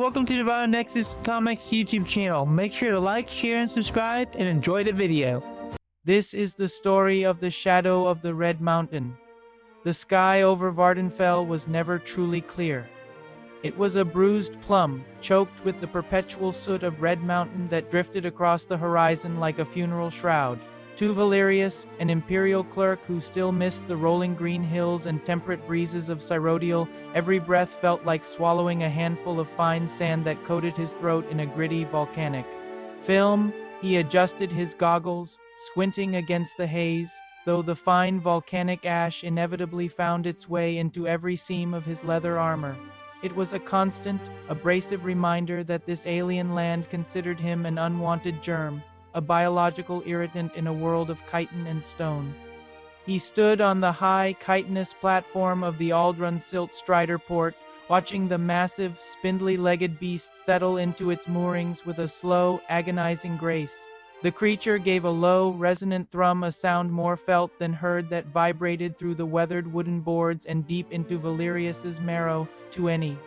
welcome to the Divine Nexus Comics YouTube channel. Make sure to like, share, and subscribe, and enjoy the video. This is the story of the shadow of the Red Mountain. The sky over Vardenfell was never truly clear. It was a bruised plum, choked with the perpetual soot of Red Mountain that drifted across the horizon like a funeral shroud. To Valerius, an imperial clerk who still missed the rolling green hills and temperate breezes of Cyrodiil, every breath felt like swallowing a handful of fine sand that coated his throat in a gritty volcanic film. He adjusted his goggles, squinting against the haze, though the fine volcanic ash inevitably found its way into every seam of his leather armor. It was a constant, abrasive reminder that this alien land considered him an unwanted germ, a biological irritant in a world of chitin and stone. He stood on the high, chitinous platform of the Aldrun Silt Strider port, watching the massive, spindly-legged beast settle into its moorings with a slow, agonizing grace. The creature gave a low, resonant thrum, a sound more felt than heard that vibrated through the weathered wooden boards and deep into Valerius's marrow. To any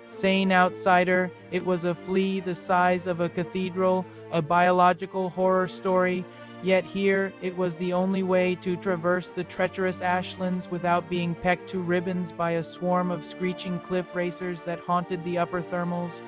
sane outsider, it was a flea the size of a cathedral, a biological horror story, yet here it was the only way to traverse the treacherous ashlands without being pecked to ribbons by a swarm of screeching cliff racers that haunted the upper thermals.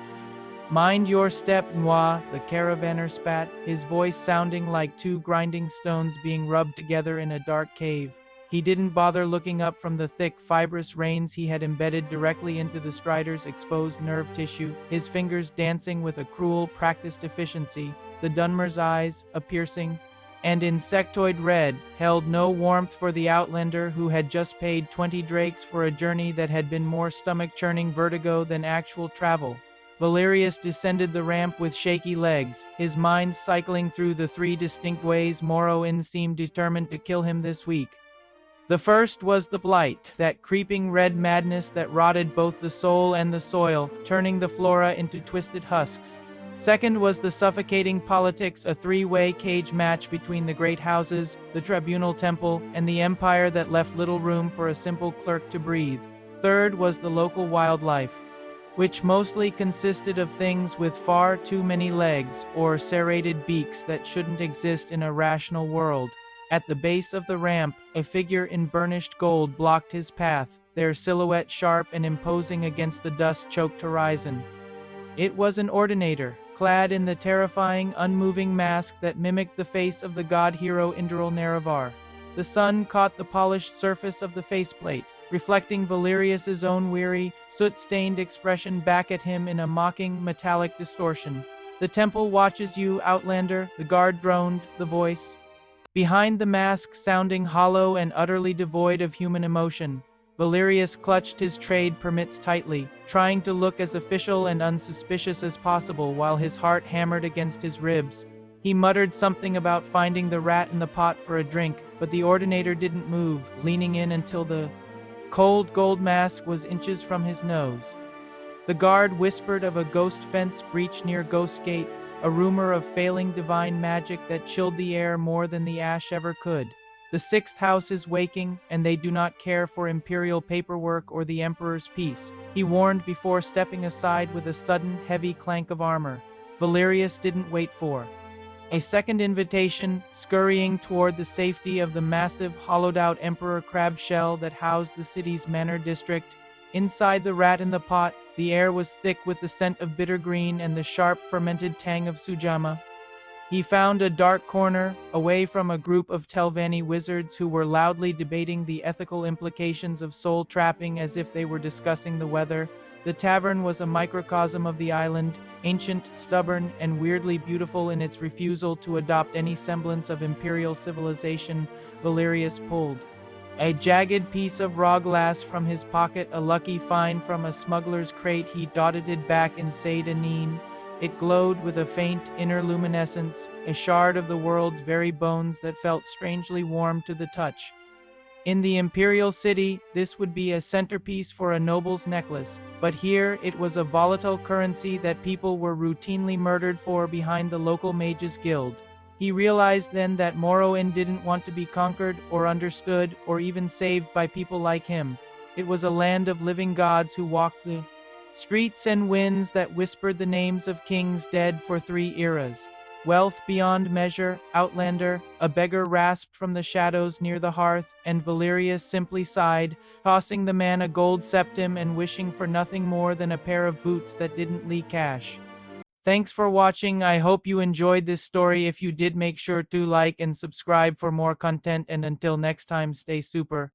"Mind your step, Noir," the caravaner spat, his voice sounding like two grinding stones being rubbed together in a dark cave. He didn't bother looking up from the thick, fibrous reins he had embedded directly into the strider's exposed nerve tissue, his fingers dancing with a cruel, practiced efficiency. The Dunmer's eyes, a piercing and insectoid red, held no warmth for the outlander who had just paid 20 drakes for a journey that had been more stomach-churning vertigo than actual travel. Valerius descended the ramp with shaky legs, his mind cycling through the three distinct ways Morrowind seemed determined to kill him this week. The first was the blight, that creeping red madness that rotted both the soul and the soil, turning the flora into twisted husks. Second was the suffocating politics, a three-way cage match between the great houses, the tribunal temple, and the empire that left little room for a simple clerk to breathe. Third was the local wildlife, which mostly consisted of things with far too many legs, or serrated beaks that shouldn't exist in a rational world. At the base of the ramp, a figure in burnished gold blocked his path, their silhouette sharp and imposing against the dust-choked horizon. It was an ordinator, clad in the terrifying, unmoving mask that mimicked the face of the god-hero Indral Nerevar. The sun caught the polished surface of the faceplate, reflecting Valerius's own weary, soot-stained expression back at him in a mocking, metallic distortion. "The temple watches you, Outlander," the guard droned, the voice behind the mask sounding hollow and utterly devoid of human emotion. Valerius clutched his trade permits tightly, trying to look as official and unsuspicious as possible while his heart hammered against his ribs. He muttered something about finding the rat in the pot for a drink, but the ordinator didn't move, leaning in until the cold gold mask was inches from his nose. The guard whispered of a ghost fence breach near Ghost Gate, a rumor of failing divine magic that chilled the air more than the ash ever could. "The sixth house is waking, and they do not care for imperial paperwork or the emperor's peace," he warned before stepping aside with a sudden, heavy clank of armor. Valerius didn't wait for a second invitation, scurrying toward the safety of the massive, hollowed-out emperor crab shell that housed the city's manor district. Inside the rat in the pot, the air was thick with the scent of bitter green and the sharp, fermented tang of sujama. He found a dark corner, away from a group of Telvanni wizards who were loudly debating the ethical implications of soul trapping as if they were discussing the weather. The tavern was a microcosm of the island, ancient, stubborn, and weirdly beautiful in its refusal to adopt any semblance of imperial civilization. Valerius pulled a jagged piece of raw glass from his pocket, a lucky find from a smuggler's crate. He dotted it back in Said Anin. It glowed with a faint, inner luminescence, a shard of the world's very bones that felt strangely warm to the touch. In the imperial city, this would be a centerpiece for a noble's necklace, but here it was a volatile currency that people were routinely murdered for behind the local mages' guild. He realized then that Morrowind didn't want to be conquered, or understood, or even saved by people like him. It was a land of living gods who walked the Streets and winds that whispered the names of kings dead for 3 eras. Wealth beyond measure, Outlander, a beggar rasped from the shadows near the hearth, and Valerius simply sighed, tossing the man a gold septim and wishing for nothing more than a pair of boots that didn't leak cash. Thanks for watching. I hope you enjoyed this story. If you did, make sure to like and subscribe for more content, and until next time, stay super.